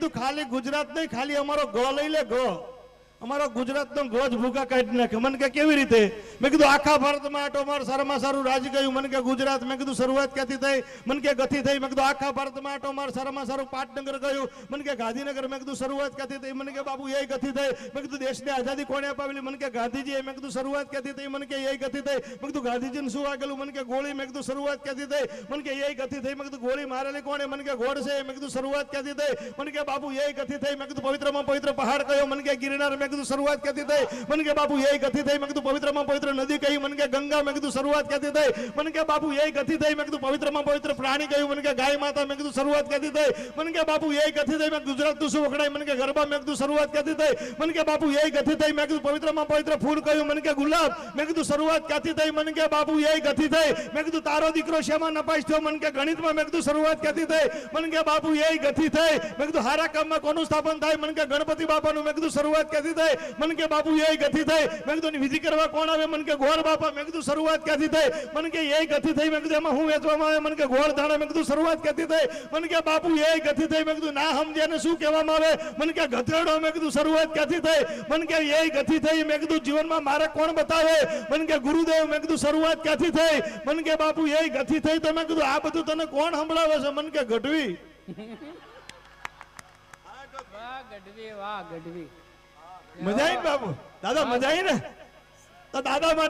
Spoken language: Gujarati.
ખાલી ગુજરાત નહીં, ખાલી અમારો ગ લઈ લે, ગ અમારો ગુજરાતનો ગજ ભૂકા કાઢી નાખે. મને કે કેવી રીતે? મેં કીધું આખા ભારતમાં આટો માર, સારામાં સારું રાજ ગયું. મને કે ગુજરાત. મેં કીધું શરૂઆત ક્યાંથી થઈ? મને કે ગથી થઈ. મેં કીધું આખા ભારતમાં આટો માર, સારામાં સારું પાટનગર ગયું. મને કે ગાંધીનગર. મેં કીધું શરૂઆત ક્યાંથી થઈ? મને કે બાપુ એ ગથી થઈ. મેં કીધું દેશને આઝાદી કોણે અપાવેલી? મને કે ગાંધીજીએ. મેં કીધું શરૂઆત ક્યાંથી થઈ? મને કે એ ગથી થઈ. મેં કીધું ગાંધીજીને શું આગેલું? મને કે ગોળી. મેં કીધું શરૂઆત ક્યાંથી થઈ? મને કે એ ગથી થઈ. મેં કીધું ગોળી મારેલી કોણે? મને કે ગોળ છે. મેં કીધું શરૂઆત ક્યાંથી થઈ? મને કે બાપુ એ ગથી થઈ. મેં કીધું પવિત્રમાં પવિત્ર પહાડ કયો? મને કે ગિરનાર. મેં કીધું શરૂઆત ક્યાંથી થઈ? મને કે બાપુ એ ગતિ થઈ. મેં કીધું પવિત્રમાં પવિત્ર નદી કહી. મને કે ગંગા. મેં કીધું શરૂઆત ક્યાંથી થઈ? મને કે બાપુ એ ગતિ થઈ. મેં કીધું પવિત્રમાં પવિત્ર પ્રાણી કહ્યું. મને કે ગાય માતા. મેં કીધું શરૂઆત ક્યાંથી થઈ? મને કે બાપુ એ ગતિ થઈ. મેં ગુજરાતનું શું વખણાય? મને કે ગરબા. મેં કીધું શરૂઆત ક્યાંથી થઈ? મને કે બાપુ એ ગતિ થઈ. મેં કીધું પવિત્રમાં પવિત્ર ફૂલ કહ્યું. મને કે ગુલાબ. મેં કીધું શરૂઆત ક્યાંથી થઈ? મને કે બાપુ એ ગતિ થઈ. મેં કીધું તારો દીકરો શેમાં નપાસ થયો? મને કે ગણિતમાં. મેં કીધું શરૂઆત ક્યાંથી થઈ? મને કે બાપુ એ ગતિ થઈ. મેં કીધું હારા કામમાં કોનું સ્થાપન થાય? મને કે ગણપતિ બાપાનું. મેં કીધું શરૂઆત ક્યાંથી થઈ? મને કે બાપુ એ ગતિ થઈ. મેં કીધું વિધિ કરવા કોણ આવે? મને કે ગોળ બાપા. મેં કીધું શરૂઆત ક્યાંથી થઈ? મને કે એ ગતિ થઈ. મેં કીધું એમાં હું વેચવામાં આવે? મને કે ગોળ ધાણા. મેં કીધું શરૂઆત ક્યાંથી થઈ? મને કે બાપુ એ ગતિ થઈ. મેં કીધું ના સમજે ને શું કહેવામાં આવે? મને કે ગધેડો. મેં કીધું શરૂઆત ક્યાંથી થઈ? મને કે એ ગતિ થઈ. મેં કીધું જીવનમાં મારે કોણ બતાવે? મને કે ગુરુદેવ. મેં કીધું શરૂઆત ક્યાંથી થઈ? મને કે બાપુ એ ગતિ થઈ. તો મેં કીધું આ બધું તને કોણ સંભળાવે છે? મને કે ગઢવી. વાહ ગઢવી, વાહ ગઢવી. મજા આવી ને બાપુ? દાદા મજા આવી ને? તો દાદા માટે